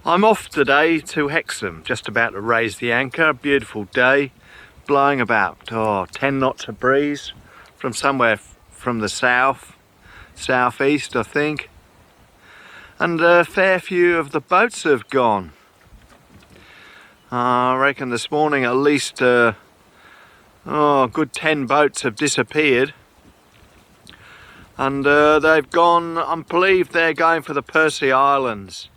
I'm off today to Hexham, just about to raise the anchor. Beautiful day, blowing about 10 knots of breeze from somewhere from the southeast I think, and a fair few of the boats have gone. I reckon this morning at least a good 10 boats have disappeared, and they've gone, I believe they're going for the Percy Islands,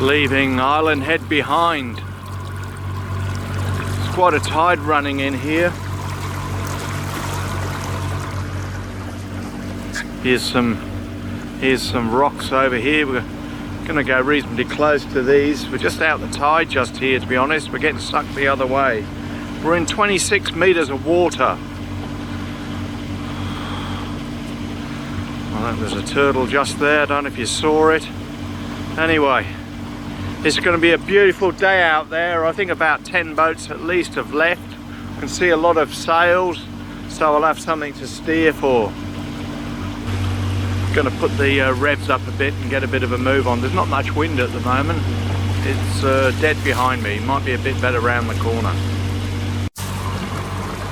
leaving Island Head behind. There's quite a tide running in here. Here's some rocks over here. We're going to go reasonably close to these. We're just out the tide just here, to be honest. We're getting sucked the other way. We're in 26 meters of water. Well, there's a turtle just there. I don't know if you saw it. Anyway, it's going to be a beautiful day out there. I think about 10 boats at least have left. I can see a lot of sails, so I'll have something to steer for. Going to put the revs up a bit and get a bit of a move on. There's not much wind at the moment. It's dead behind me. It might be a bit better round the corner.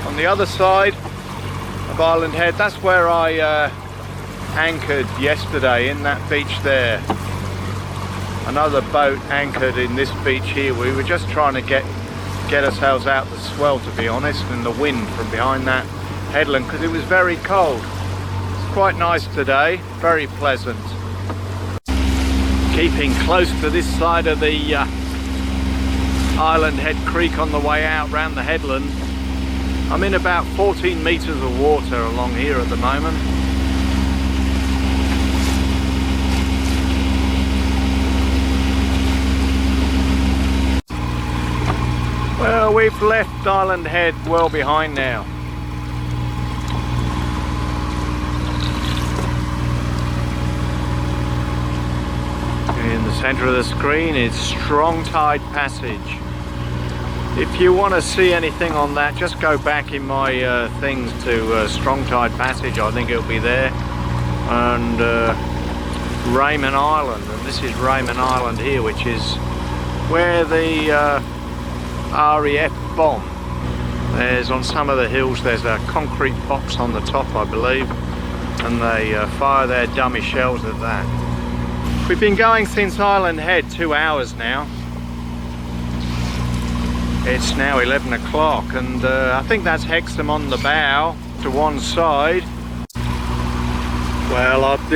On the other side of Island Head, that's where I anchored yesterday, in that beach there. Another boat anchored in this beach here. We were just trying to get ourselves out the swell, to be honest, and the wind from behind that headland, because it was very cold. It's quite nice today, very pleasant. Keeping close to this side of the Island Head Creek on the way out round the headland. I'm in about 14 meters of water along here at the moment. Well, we've left Island Head well behind now. In the centre of the screen is Strong Tide Passage. If you want to see anything on that, just go back in my things to Strong Tide Passage, I think it'll be there, and Raymond Island. And this is Raymond Island here, which is where the RAF bomb. There's on some of the hills, there's a concrete box on the top, I believe, and they fire their dummy shells at that. We've been going since Island Head 2 hours now. It's now 11 o'clock, and I think that's Hexham on the bow to one side. Well, I've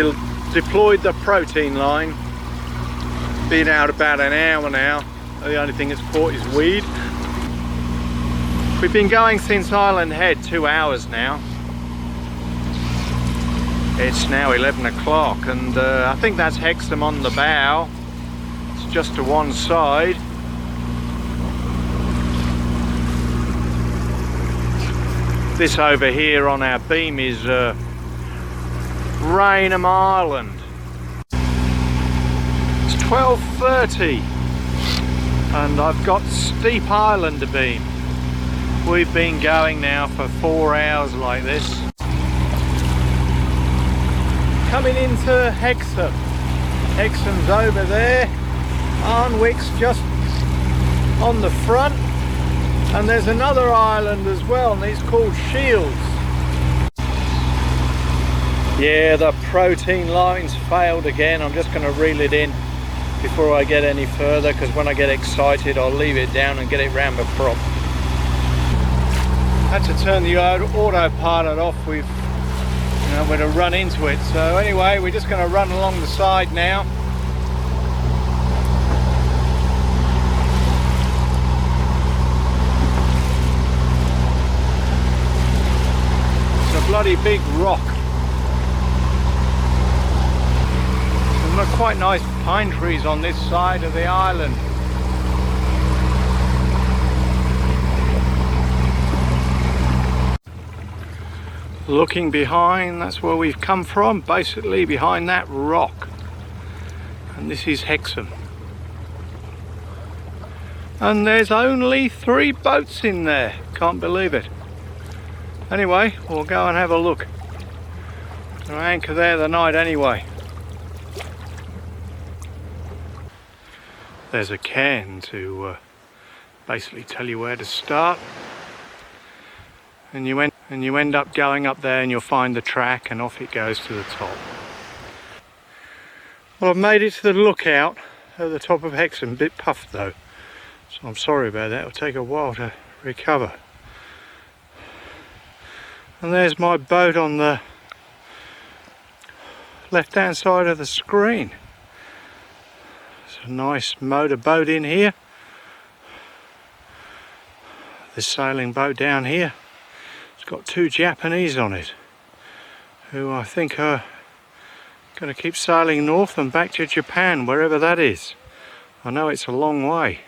deployed the protein line. Been out about an hour now. The only thing it's caught is weed. We've been going since Island Head 2 hours now. It's now 11 o'clock, and I think that's Hexham on the bow. It's just to one side. This over here on our beam is Raynham Island. It's 12:30 and I've got Steep Island to beam. We've been going now for 4 hours like this. Coming into Hexham. Hexham's over there. Arnwick's just on the front. And there's another island as well, and it's called Shields. Yeah, the protein line's failed again. I'm just going to reel it in before I get any further, because when I get excited I'll leave it down and get it round the prop. Had to turn the autopilot off. We're going to run into it. So anyway, we're just going to run along the side now. Bloody big rock. There are quite nice pine trees on this side of the island. Looking behind, that's where we've come from, basically behind that rock. And this is Hexham. And there's only 3 boats in there. Can't believe it. Anyway, we'll go and have a look. I'll anchor there the night anyway. there's a cairn to basically tell you where to start, and you end up going up there and you'll find the track and off it goes to the top. Well, I've made it to the lookout at the top of Hexham, a bit puffed though, so I'm sorry about that. It'll take a while to recover. And there's my boat on the left hand side of the screen. It's a nice motor boat in here. This sailing boat down here, it's got 2 Japanese on it, who I think are going to keep sailing north and back to Japan, wherever that is. I know it's a long way.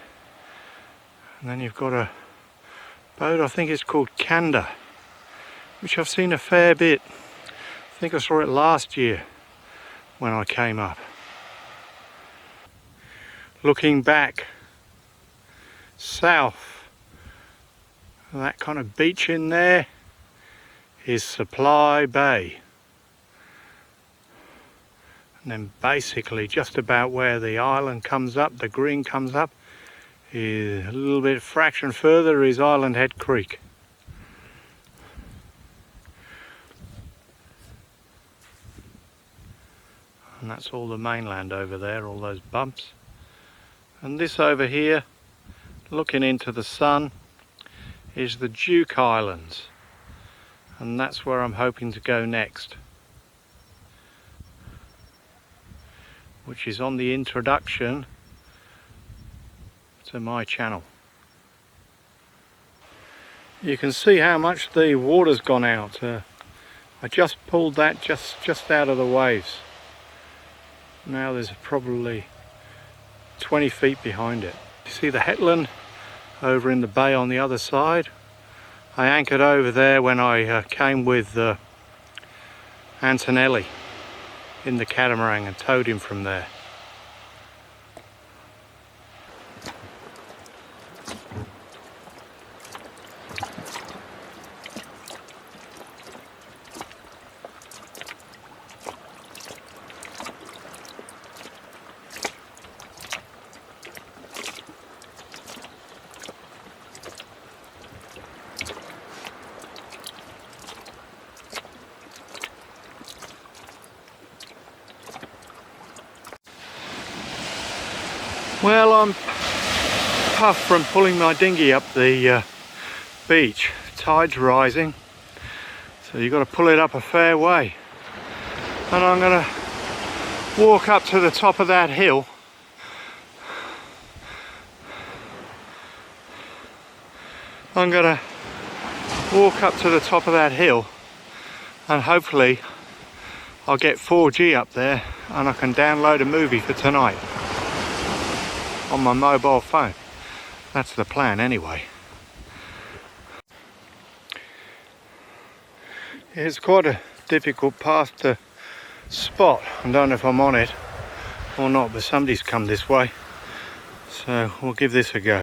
And then you've got a boat, I think it's called Kanda, which I've seen a fair bit. I think I saw it last year when I came up. Looking back south, that kind of beach in there is Supply Bay. And then basically just about where the island comes up, the green comes up, is a little bit fraction further is Island Head Creek. And that's all the mainland over there, all those bumps. And this over here, looking into the sun, is the Duke Islands. And that's where I'm hoping to go next, which is on the introduction to my channel. You can see how much the water's gone out. I just pulled that just out of the waves. Now there's probably 20 feet behind it. You see the headland over in the bay on the other side? I anchored over there when I came with Antonelli in the catamaran and towed him from there. Well, I'm puffed from pulling my dinghy up the beach. Tide's rising, so you've got to pull it up a fair way. And I'm going to walk up to the top of that hill. I'm going to walk up to the top of that hill and hopefully I'll get 4G up there and I can download a movie for tonight on my mobile phone. That's the plan anyway. It's quite a difficult path to spot. I don't know if I'm on it or not, but somebody's come this way, so we'll give this a go.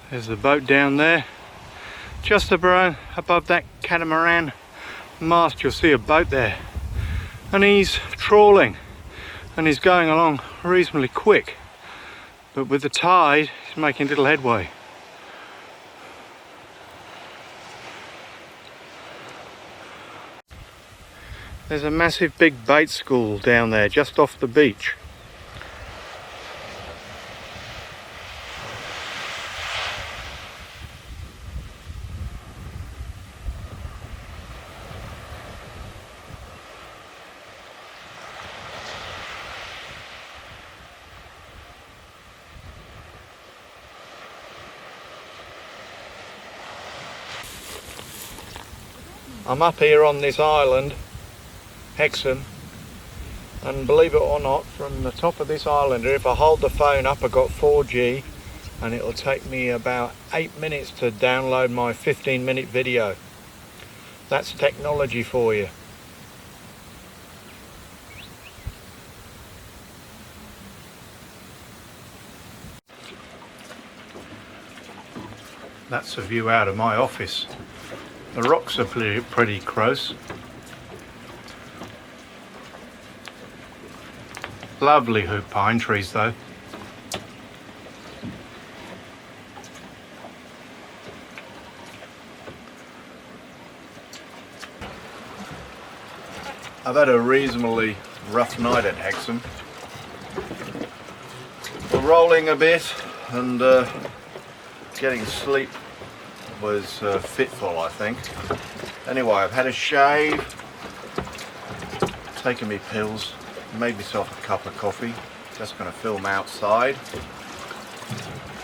There's the boat down there. Just above that catamaran mast, you'll see a boat there. And he's trawling and he's going along reasonably quick, but with the tide he's making little headway. There's a massive big bait school down there just off the beach. I'm up here on this island, Hexham, and believe it or not, from the top of this island, if I hold the phone up, I've got 4G, and it'll take me about 8 minutes to download my 15-minute video. That's technology for you. That's a view out of my office. The rocks are pretty close. Lovely hoop pine trees though. I've had a reasonably rough night at Hexham. We're rolling a bit and getting sleep was fitful, I think. Anyway, I've had a shave, taken me pills, made myself a cup of coffee, just going to film outside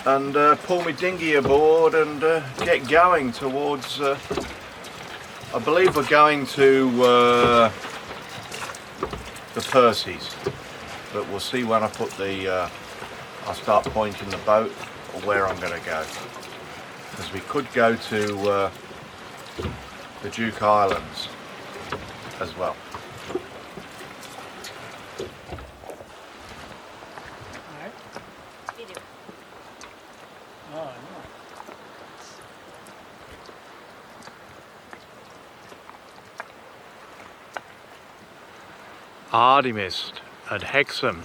and pull my dinghy aboard and get going towards, I believe we're going to the Percy's, but we'll see when I put the, I'll start pointing the boat or where I'm going to go, because we could go to the Duke Islands as well. Artemis at Hexham.